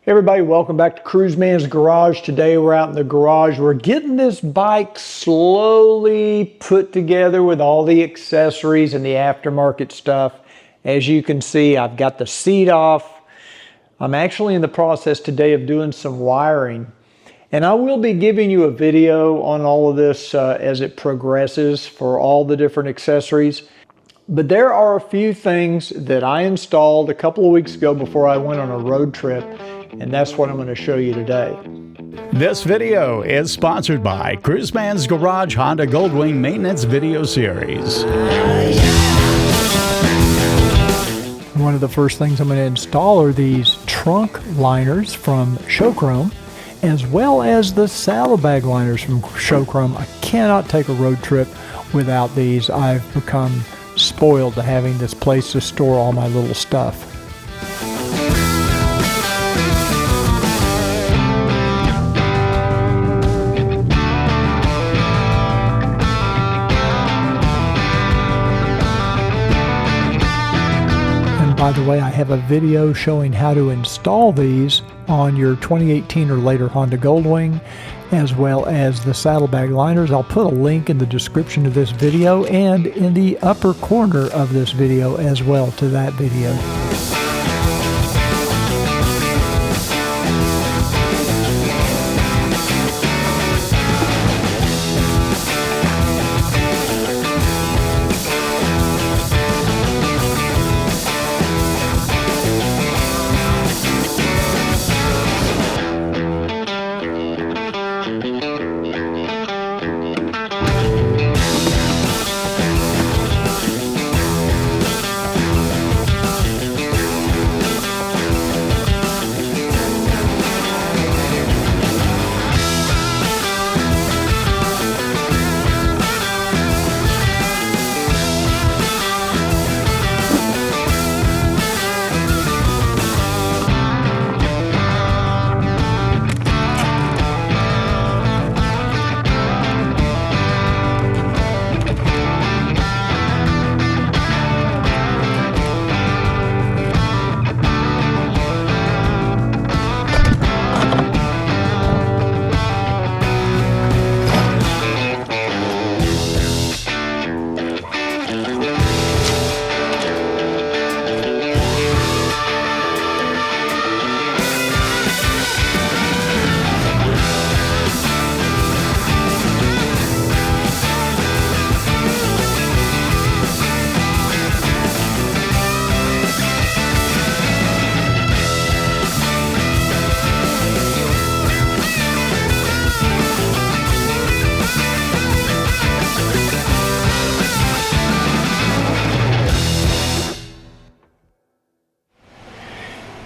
Hey everybody, welcome back to Cruiseman's Garage. Today we're out in the garage. We're getting this bike slowly put together with all the accessories and the aftermarket stuff. As you can see, I've got the seat off. I'm actually in the process today of doing some wiring. And I will be giving you a video on all of this as it progresses for all the different accessories. But there are a few things that I installed a couple of weeks ago before I went on a road trip. And that's what I'm going to show you today. This video is sponsored by Cruiseman's Garage Honda Goldwing Maintenance Video Series. One of the first things I'm going to install are these trunk liners from Showchrome, as well as the saddlebag liners from Showchrome. I cannot take a road trip without these. I've become spoiled to having this place to store all my little stuff. By the way, I have a video showing how to install these on your 2018 or later Honda Goldwing, as well as the saddlebag liners. I'll put a link in the description of this video and in the upper corner of this video as well to that video.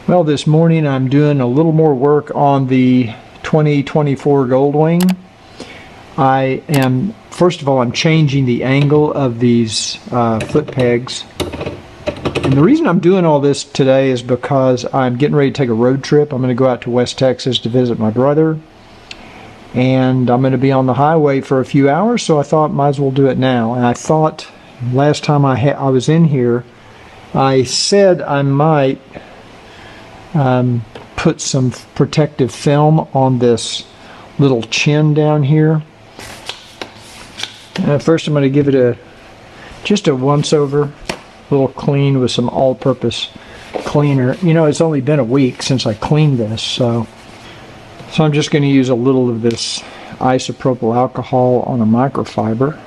Well, this morning I'm doing a little more work on the 2024 Goldwing. First of all, I'm changing the angle of these foot pegs. And the reason I'm doing all this today is because I'm getting ready to take a road trip. I'm going to go out to West Texas to visit my brother. And I'm going to be on the highway for a few hours, so I thought might as well do it now. And I thought last time I was in here, I said I might put some protective film on this little chin down here. First I'm going to give it just a once over, little clean with some all-purpose cleaner. You know, it's only been a week since I cleaned this, so I'm just going to use a little of this isopropyl alcohol on a microfiber.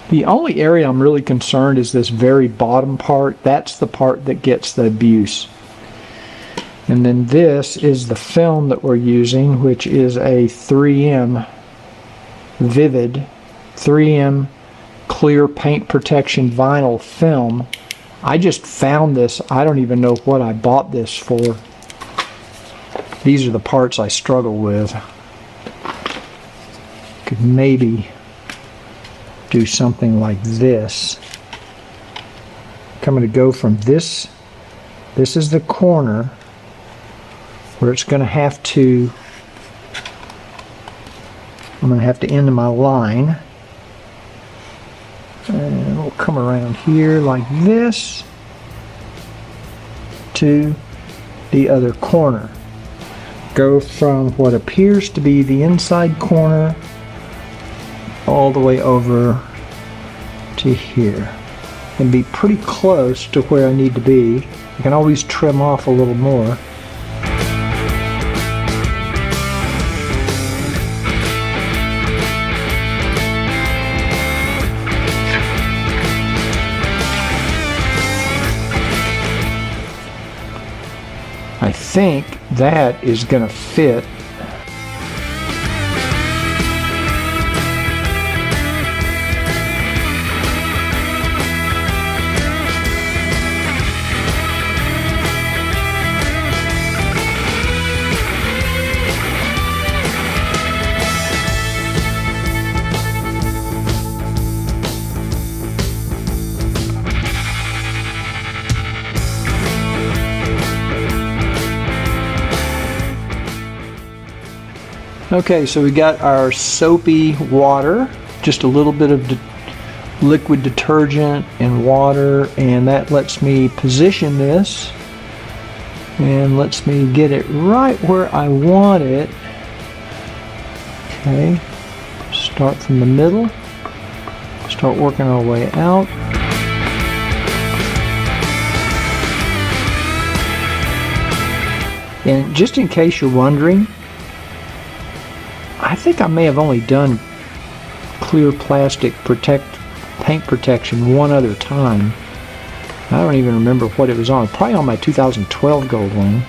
The only area I'm really concerned is this very bottom part. That's the part that gets the abuse. And then this is the film that we're using, which is a 3M Vivid 3M clear paint protection vinyl film. I just found this. I don't even know what I bought this for. These are the parts I struggle with. Could maybe do something like this. I'm going to go from this is the corner where it's going to have to, I'm going to have to end my line, and we'll come around here like this to the other corner. Go from what appears to be the inside corner all the way over to here, and be pretty close to where I need to be. I can always trim off a little more. I think that is going to fit. Okay, so we got our soapy water, just a little bit of liquid detergent and water, and that lets me position this and lets me get it right where I want it. Okay, start from the middle, start working our way out. And just in case you're wondering, I think I may have only done clear plastic paint protection one other time. I don't even remember what it was on. Probably on my 2012 Goldwing.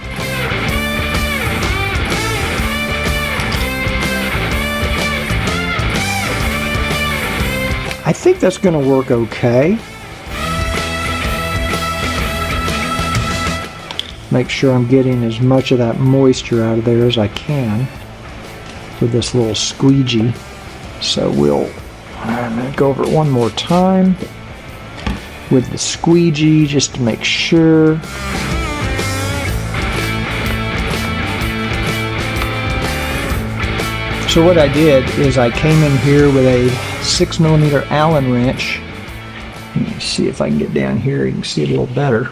I think that's going to work okay. Make sure I'm getting as much of that moisture out of there as I can with this little squeegee. So I'm going to go over it one more time with the squeegee just to make sure. So what I did is I came in here with a 6mm Allen wrench. Let me see if I can get down here, you can see it a little better.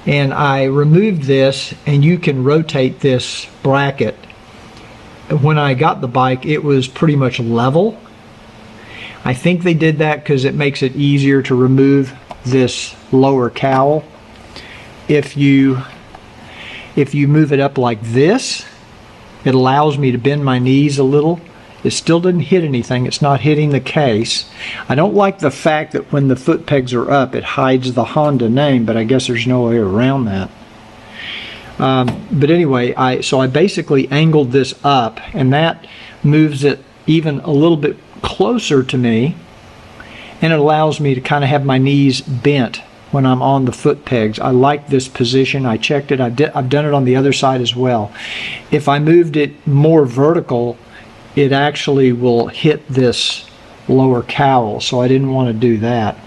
And I removed this, and you can rotate this bracket. When I got the bike, it was pretty much level. I think they did that because it makes it easier to remove this lower cowl. If you move it up like this, it allows me to bend my knees a little. It still didn't hit anything. It's not hitting the case. I don't like the fact that when the foot pegs are up, it hides the Honda name, but I guess there's no way around that. But anyway, so I basically angled this up, and that moves it even a little bit closer to me, and it allows me to kind of have my knees bent when I'm on the foot pegs. I like this position. I checked it. I've done it on the other side as well. If I moved it more vertical, it actually will hit this lower cowl, so I didn't want to do that.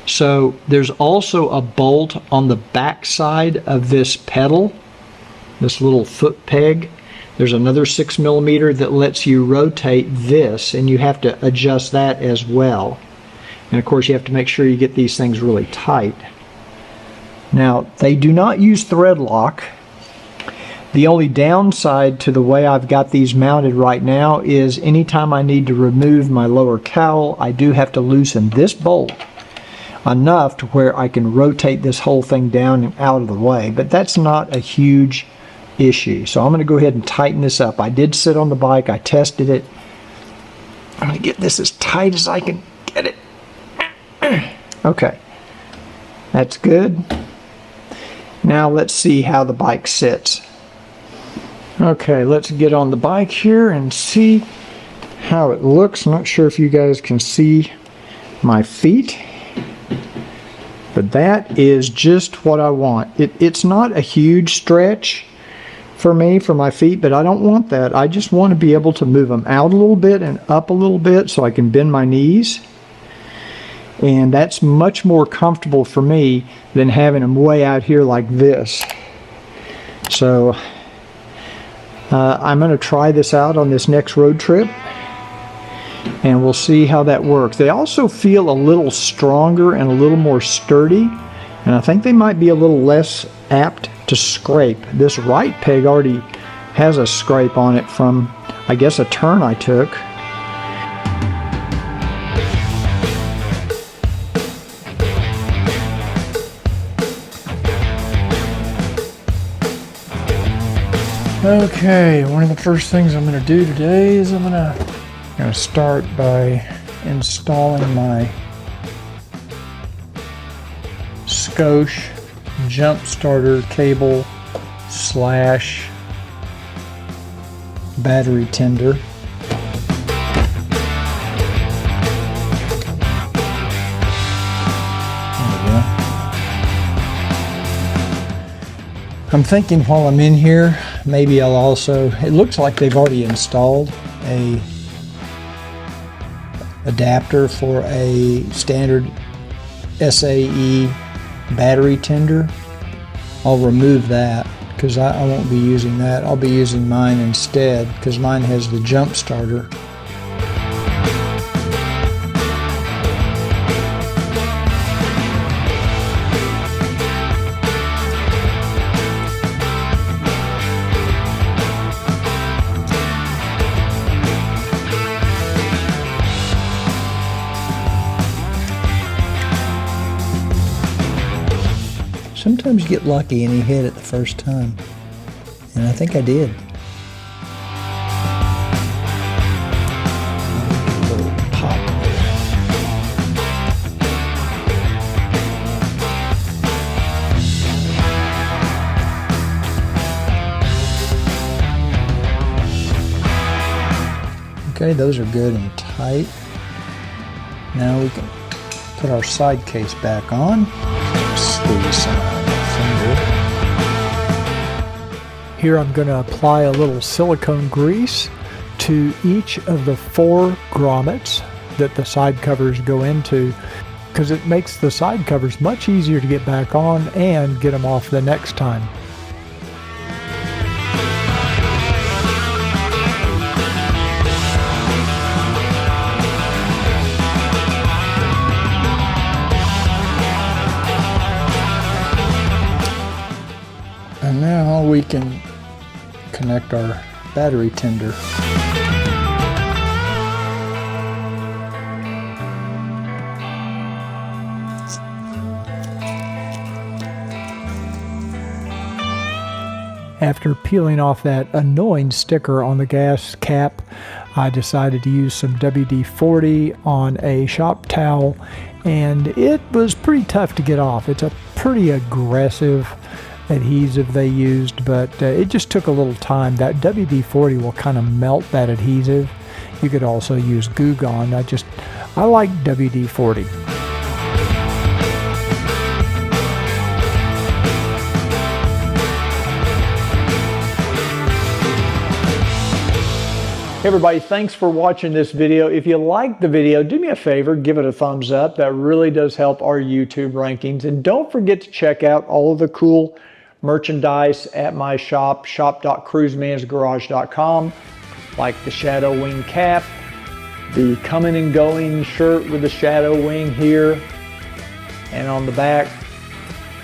So there's also a bolt on the back side of this pedal, this little foot peg. There's another 6mm that lets you rotate this, and you have to adjust that as well. And of course you have to make sure you get these things really tight. Now, they do not use thread lock. The only downside to the way I've got these mounted right now is anytime I need to remove my lower cowl, I do have to loosen this bolt enough to where I can rotate this whole thing down and out of the way, but that's not a huge issue. So I'm going to go ahead and tighten this up. I did sit on the bike, I tested it. I'm going to get this as tight as I can get it. Okay, that's good. Now let's see how the bike sits. Okay, let's get on the bike here and see how it looks. I'm not sure if you guys can see my feet, but that is just what I want. It's not a huge stretch for me, for my feet, but I don't want that. I just want to be able to move them out a little bit and up a little bit so I can bend my knees. And that's much more comfortable for me than having them way out here like this. So I'm going to try this out on this next road trip, and we'll see how that works. They also feel a little stronger and a little more sturdy, and I think they might be a little less apt to scrape. This right peg already has a scrape on it from, I guess, a turn I took. Okay, one of the first things I'm going to do today is I'm going to start by installing my Scosche jump starter cable slash battery tender. I'm thinking while I'm in here, maybe I'll also, it looks like they've already installed a adapter for a standard SAE battery tender. I'll remove that because I won't be using that. I'll be using mine instead because mine has the jump starter. Sometimes you get lucky and you hit it the first time, and I think I did. A little pop. Okay, those are good and tight. Now we can put our side case back on. Squeeze some on my finger. Here I'm going to apply a little silicone grease to each of the 4 grommets that the side covers go into, because it makes the side covers much easier to get back on and get them off the next time. And now we can connect our battery tender. After peeling off that annoying sticker on the gas cap, I decided to use some WD-40 on a shop towel, and it was pretty tough to get off. It's a pretty aggressive adhesive they used, but it just took a little time. That WD-40 will kind of melt that adhesive. You could also use Goo Gone. I like WD-40. Hey everybody, thanks for watching this video. If you liked the video, do me a favor, give it a thumbs up. That really does help our YouTube rankings. And don't forget to check out all of the cool merchandise at my shop, shop.cruisemansgarage.com, like the Shadow Wing cap, the coming and going shirt with the Shadow Wing here and on the back.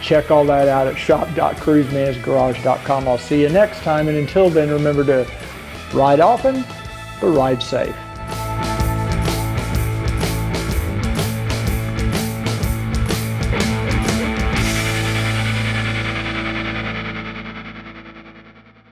Check all that out at shop.cruisemansgarage.com. I'll see you next time, and until then, remember to ride often, but ride safe.